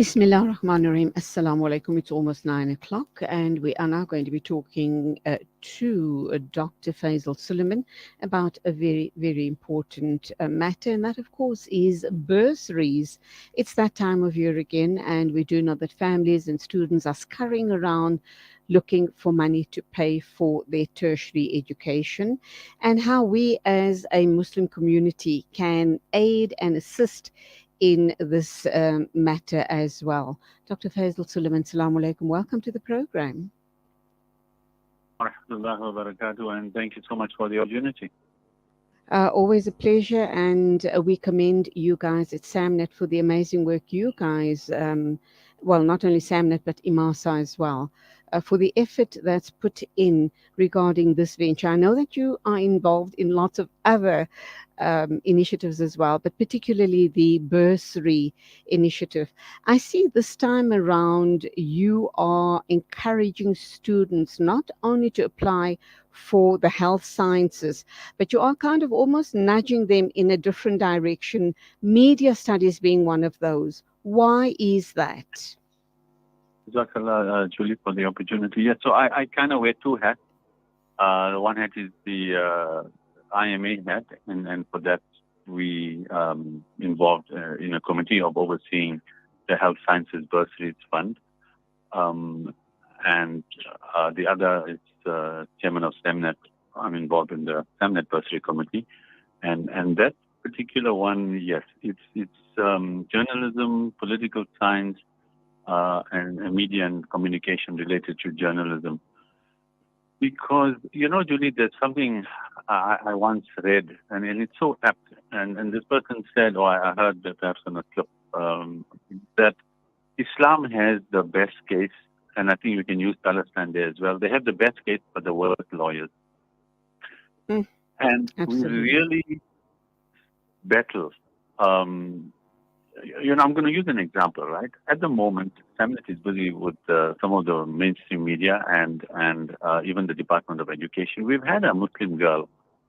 Bismillah ar-Rahman ar-Rahim. Assalamu alaikum. It's almost 9 o'clock, and we are now going to be talking to Dr. Faisal Suleiman about a very, very important matter, and that, of course, is bursaries. It's that time of year again, and we do know that families and students are scurrying around looking for money to pay for their tertiary education, and how we as a Muslim community can aid and assist in this matter as well. Dr. Faisal Suleiman, Assalamu alaikum. Welcome to the program. Warahmatullahi wabarakatuh, and thank you so much for the opportunity. Always a pleasure, and we commend you guys at SAMNET for the amazing work you guys, well, not only SAMNET, but IMASA as well, for the effort that's put in regarding this venture. I know that you are involved in lots of other initiatives as well, but particularly the bursary initiative. I see this time around you are encouraging students not only to apply for the health sciences, but you are kind of almost nudging them in a different direction, media studies being one of those. Why is that? Jazakallah, Julie, for the opportunity. Yeah, so I kind of wear two hats. One hat is the IMA hat, and for that we involved in a committee of overseeing the Health Sciences Bursaries Fund. And the other is chairman of SAMNET. I'm involved in the SAMNET Bursary Committee. And that particular one, yes, it's journalism, political science, and media and communication related to journalism. Because, you know, Julie, there's something I once read, and it's so apt. And this person said, or I heard that perhaps on a clip, that Islam has the best case, and I think we can use Palestine there as well. They have the best case for the worst lawyers. And Absolutely. we really battle. You know, I'm going to use an example, right? At the moment, SAMNET is busy with some of the mainstream media and even the Department of Education. We've had a Muslim girl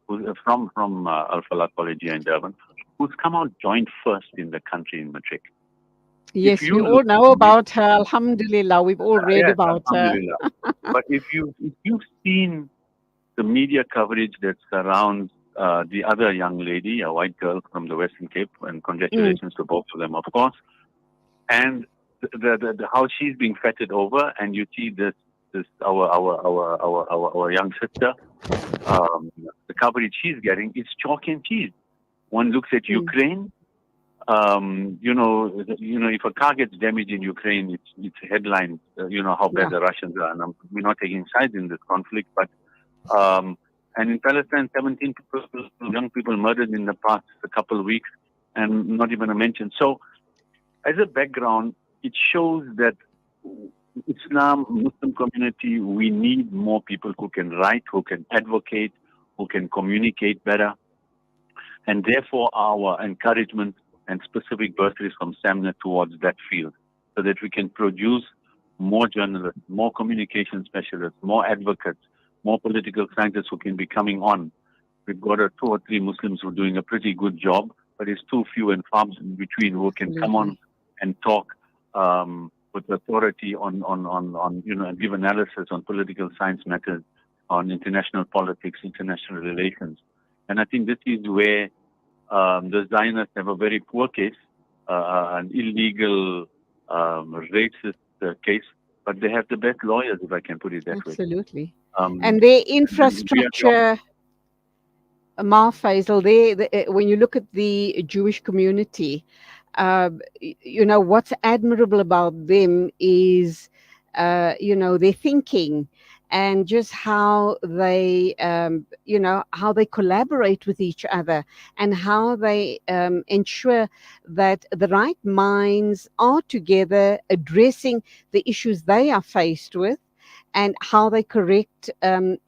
who's from Al-Falah College here in Durban, who's come out joint first in the country in matric. Yes, we all know about her. Alhamdulillah, we've all read yes, about her. But if you've seen the media coverage that surrounds the other young lady, a white girl from the Western Cape, and congratulations to both of them, of course, and the how she's being feted over, and you see this our young sister, the coverage she's getting, it's chalk and cheese. One looks at Ukraine. You know, if a car gets damaged in Ukraine, it's headlines. You know how bad the Russians are, and we're not taking sides in this conflict. But and in Palestine, 17 young people murdered in the past a couple of weeks, and not even a mention. So, as a background, it shows that Islam, Muslim community, we need more people who can write, who can advocate, who can communicate better, and therefore our encouragement and specific bursaries from SAMNET towards that field, so that we can produce more journalists, more communication specialists, more advocates, more political scientists who can be coming on. We've got 2 or 3 Muslims who are doing a pretty good job, but it's too few and far in between who can come on and talk with authority on you know, and give analysis on political science matters, on international politics, international relations. And I think this is where the Zionists have a very poor case, an illegal, racist case, but they have the best lawyers, if I can put it that way. Absolutely. And their infrastructure, Faisal, when you look at the Jewish community, you know, what's admirable about them is, you know, their thinking and just how they, you know, how they collaborate with each other and how they ensure that the right minds are together addressing the issues they are faced with, and how they correct and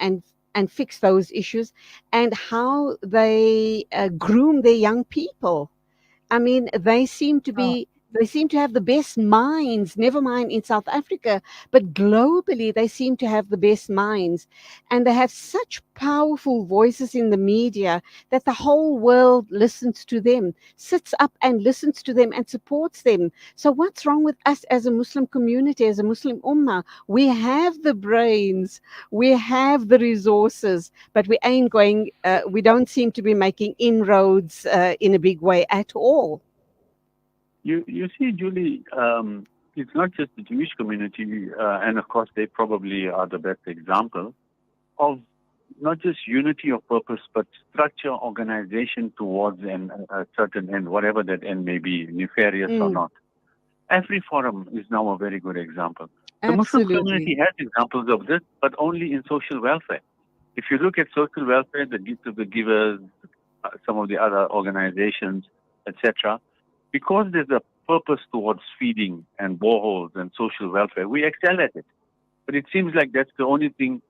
fix those issues, and how they groom their young people. I mean, they seem to be They seem to have the best minds, never mind in South Africa, but globally, they seem to have the best minds. And they have such powerful voices in the media that the whole world listens to them, sits up and listens to them and supports them. So, what's wrong with us as a Muslim community, as a Muslim ummah? We have the brains, we have the resources, but we ain't going, we don't seem to be making inroads in a big way at all. You see, Julie, it's not just the Jewish community, and of course they probably are the best example of not just unity of purpose, but structure, organization towards a certain end, whatever that end may be, nefarious or not. AfriForum is now a very good example. The Muslim community has examples of this, but only in social welfare. If you look at social welfare, the gift of the givers, some of the other organizations, etc., because there's a purpose towards feeding and boreholes and social welfare, we excel at it. But it seems like that's the only thing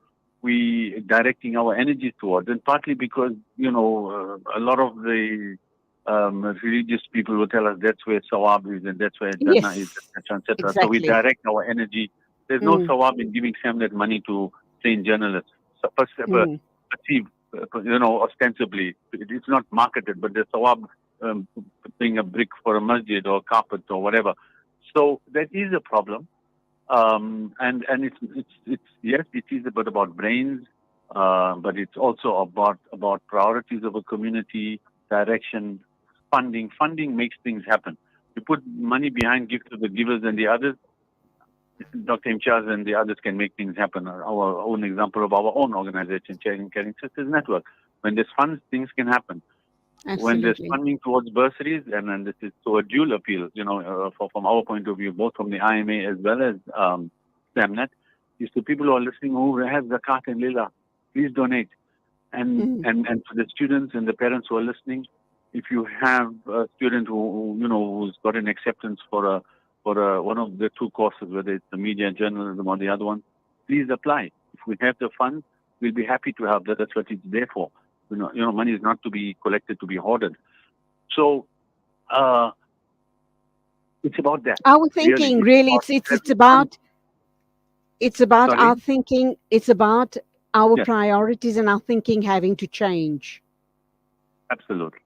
we directing our energies towards, and partly because, a lot of the religious people will tell us that's where sawab is and that's where Jannah is, etc., etc. Exactly. So we direct our energy. There's no sawab in giving SAMNET money to train journalists. Perceive, ostensibly. It's not marketed, but there's sawab putting a brick for a masjid or carpet or whatever. So that is a problem. And it's yes, it is about brains, but it's also about priorities of a community, direction, funding. Funding makes things happen. You put money behind gift to the givers and the others, Dr. Imtiaz and the others can make things happen. Our own example of our own organization, Caring Sisters Network. When there's funds, things can happen. Absolutely. When there's funding towards bursaries, and this is so a dual appeal, from our point of view, both from the IMA as well as SAMNET, is to people who are listening who have zakat and lila, please donate. And for the students and the parents who are listening, if you have a student who's got an acceptance for one of the two courses, whether it's the media and journalism or the other one, please apply. If we have the funds, we'll be happy to have that. That's what it's there for. Money is not to be collected to be hoarded. So it's about that. Our thinking, really, it's about Sorry? our thinking. It's about our priorities and our thinking having to change. Absolutely,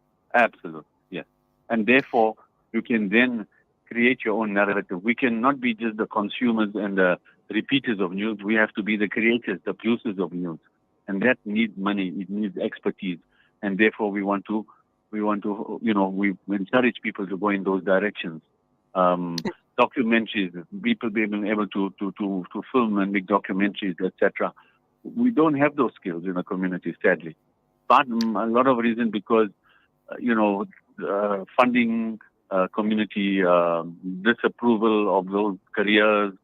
yes. And therefore, you can then create your own narrative. We cannot be just the consumers and the repeaters of news. We have to be the creators, the producers of news. And that needs money, it needs expertise. And therefore we encourage people to go in those directions. Documentaries, people being able to film and make documentaries, etc. We don't have those skills in the community, sadly. But a lot of reason because, funding, community disapproval of those careers,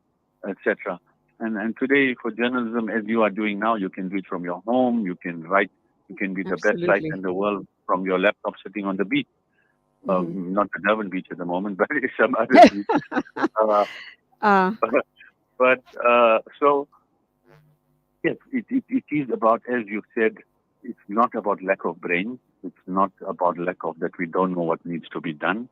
etc. And today, for journalism, as you are doing now, you can do it from your home. You can write. You can be the best writer in the world from your laptop sitting on the beach. Not the Durban beach at the moment, but some other beach. So, yes, it is about, as you said, it's not about lack of brains. It's not about lack of that we don't know what needs to be done.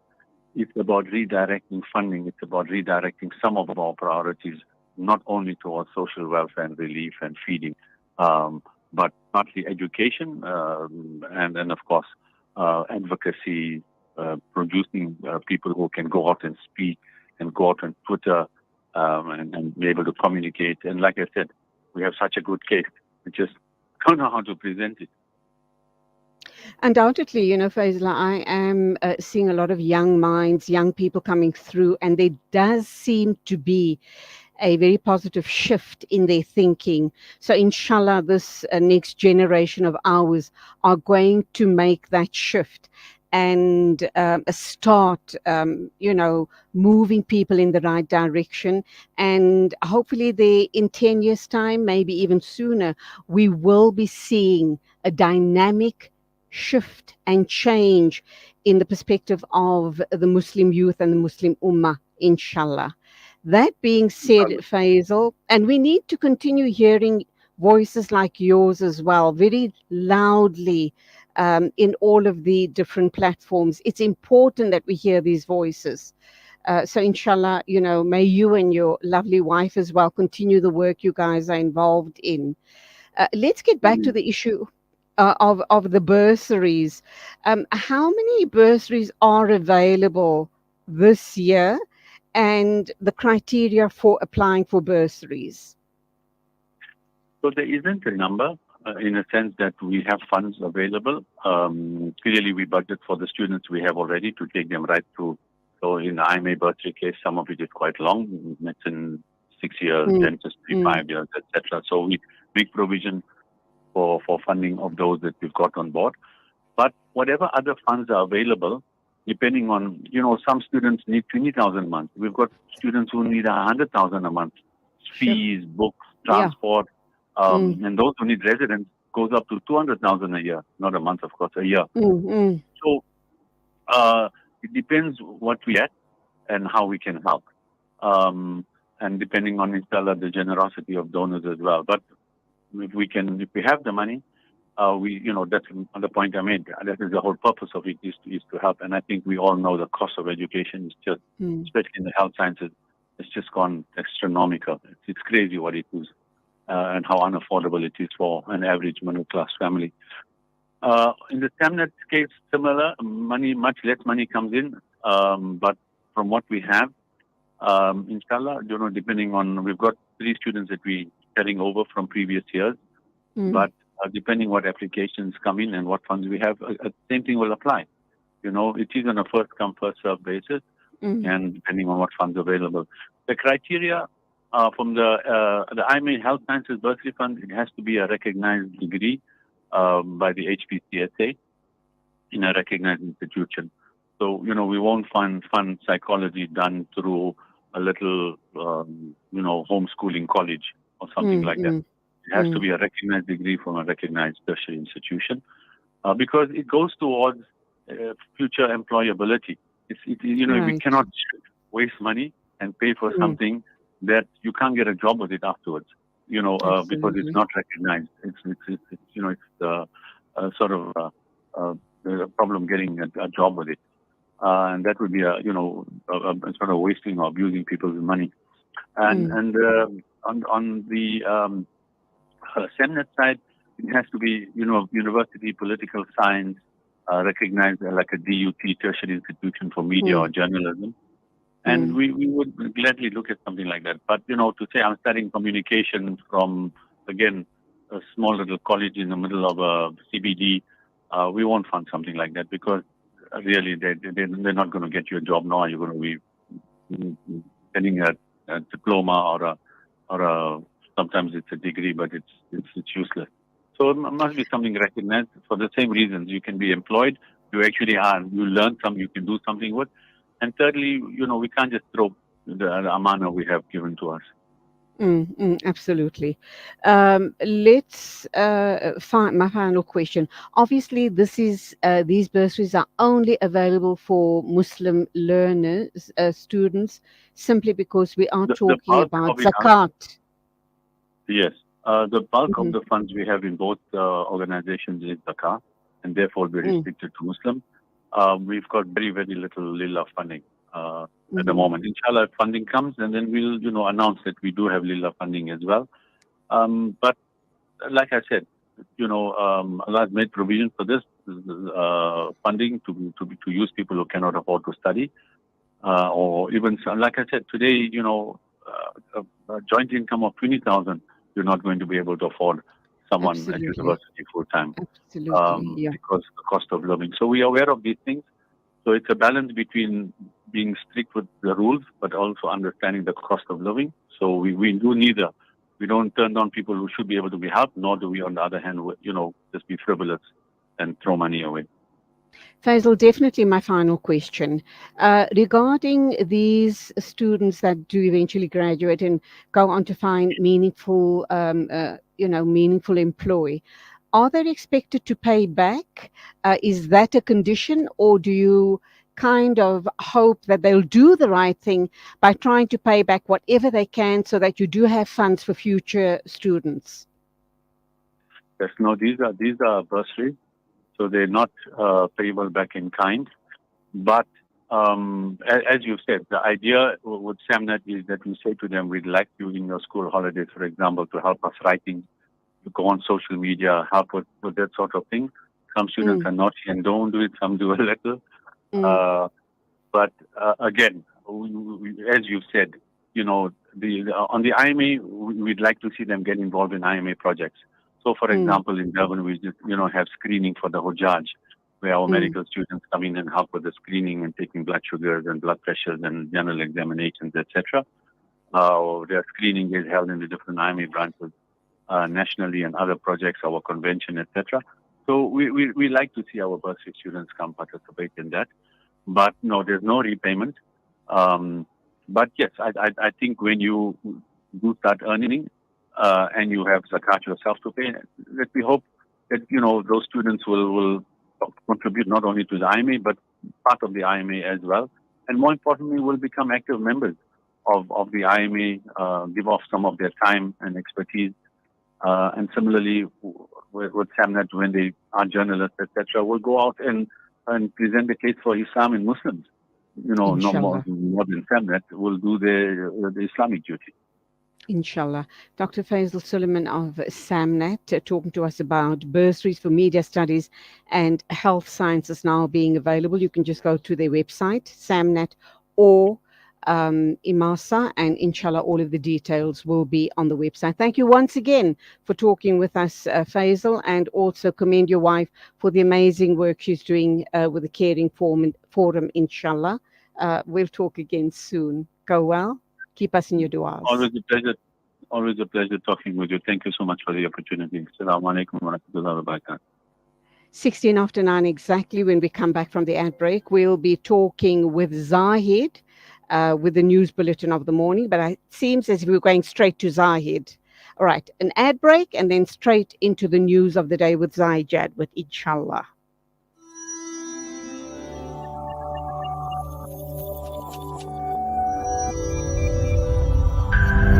It's about redirecting funding. It's about redirecting some of our priorities, not only towards social welfare and relief and feeding, but partly education and of course, advocacy, producing people who can go out and speak and go out on Twitter and be able to communicate. And like I said, we have such a good case. We just don't know how to present it. Undoubtedly, Faisal, I am seeing a lot of young minds, young people coming through, and there does seem to be a very positive shift in their thinking. So inshallah, this next generation of ours are going to make that shift and start, moving people in the right direction. And hopefully in 10 years' time, maybe even sooner, we will be seeing a dynamic shift and change in the perspective of the Muslim youth and the Muslim Ummah, inshallah. That being said, Faisal, and we need to continue hearing voices like yours as well, very loudly in all of the different platforms. It's important that we hear these voices. So inshallah, may you and your lovely wife as well continue the work you guys are involved in. Let's get back to the issue of the bursaries. How many bursaries are available this year, and the criteria for applying for bursaries? So there isn't a number in a sense that we have funds available. Clearly, we budget for the students we have already to take them right through. So in the IMA bursary case, some of it is quite long, medicine 6 years, dentistry 5 years, etc. So we make provision for funding of those that we've got on board. But whatever other funds are available, depending on, some students need 20,000 a month. We've got students who need 100,000 a month. Fees, books, transport, and those who need residence goes up to 200,000 a year, not a month, of course, a year. So it depends what we get and how we can help. And depending on, inshallah, the generosity of donors as well. But if we have the money, that's the point I made. That is the whole purpose of it is to help. And I think we all know the cost of education is just, especially in the health sciences, it's just gone astronomical. It's crazy what it is and how unaffordable it is for an average middle class family. In the SAMNET case, similar much less money comes in. But from what we have, inshallah, depending on, we've got 3 students that we carrying over from previous years, but depending what applications come in and what funds we have, same thing will apply. It is on a first come, first served basis, and depending on what funds available. The criteria from the IMA Health Sciences Bursary Fund, it has to be a recognized degree by the HPCSA in a recognized institution. So, we won't fund psychology done through a little, homeschooling college or something like that. It has to be a recognized degree from a recognized tertiary institution because it goes towards future employability. We cannot waste money and pay for something that you can't get a job with it afterwards, because it's not recognized. It's sort of a problem getting a job with it. And that would be a sort of wasting or abusing people's money. And on the SAMNET side, it has to be, university political science, recognized like a DUT, tertiary institution for media or journalism. And we would gladly look at something like that. But, to say I'm studying communication from, again, a small little college in the middle of a CBD, we won't fund something like that because really they're not going to get you a job now. You're going to be getting a diploma or a sometimes it's a degree, but it's useless. So it must be something recognized for the same reasons. You can be employed. You actually you learn something, you can do something with. And thirdly, we can't just throw the amana we have given to us. Absolutely. Let's find my final question. Obviously, these bursaries are only available for Muslim learners, students, simply because we are talking about zakat. Yes, the bulk of the funds we have in both organizations is zakat, and therefore we're restricted to Muslim. We've got very, very little lillah funding at the moment. Inshallah, if funding comes, and then we'll, announce that we do have lillah funding as well. But like I said, Allah has made provision for this funding to use people who cannot afford to study, or even, like I said, today, a joint income of 20,000, you're not going to be able to afford someone at university full time. Absolutely, because the cost of living. So we are aware of these things. So it's a balance between being strict with the rules, but also understanding the cost of living. So we do neither. We don't turn down people who should be able to be helped, nor do we, on the other hand, just be frivolous and throw money away. Faisal, definitely my final question. Regarding these students that do eventually graduate and go on to find meaningful, meaningful employ, are they expected to pay back? Is that a condition, or do you kind of hope that they'll do the right thing by trying to pay back whatever they can so that you do have funds for future students? Yes, no, these are bursaries, so they're not payable back in kind. But as you said, the idea with SAMNET is that we say to them, we'd like you in your school holidays, for example, to help us writing, to go on social media, help with that sort of thing. Some students are naughty and don't do it, some do a little. But again, as you said, on the IMA, we'd like to see them get involved in IMA projects. So, for example, in Durban, we just, have screening for the Hujjaj, where our medical students come in and help with the screening and taking blood sugars and blood pressures and general examinations, etc. Their screening is held in the different IMA branches nationally and other projects, our convention, etc. So we like to see our bursary students come participate in that. But no, there's no repayment. But yes, I think when you do start earning and you have zakat yourself to pay, that we hope that those students will contribute not only to the IMA but part of the IMA as well, and more importantly, will become active members of the IMA, give off some of their time and expertise, and similarly with SAMNET, when they are journalists, etc., will go out and present the case for Islam and Muslims. No more than SAMNET will do the Islamic duty. Inshallah. Dr. Faisal Suleiman of SAMNET talking to us about bursaries for media studies and health sciences now being available. You can just go to their website, SAMNET or IMASA, and inshallah all of the details will be on the website. Thank you once again for talking with us, Faisal, and also commend your wife for the amazing work she's doing with the Caring Forum, inshallah. We'll talk again soon. Go well. Keep us in your du'as. Always a pleasure talking with you. Thank you so much for the opportunity. Assalamu alaikum wa rahmatullahi wa barakatuh. 16 after 9 exactly. When we come back from the ad break, we'll be talking with Zahid with the news bulletin of the morning, but it seems as if we're going straight to Zahid. All right, an ad break and then straight into the news of the day with Zahid Jadwat, inshallah.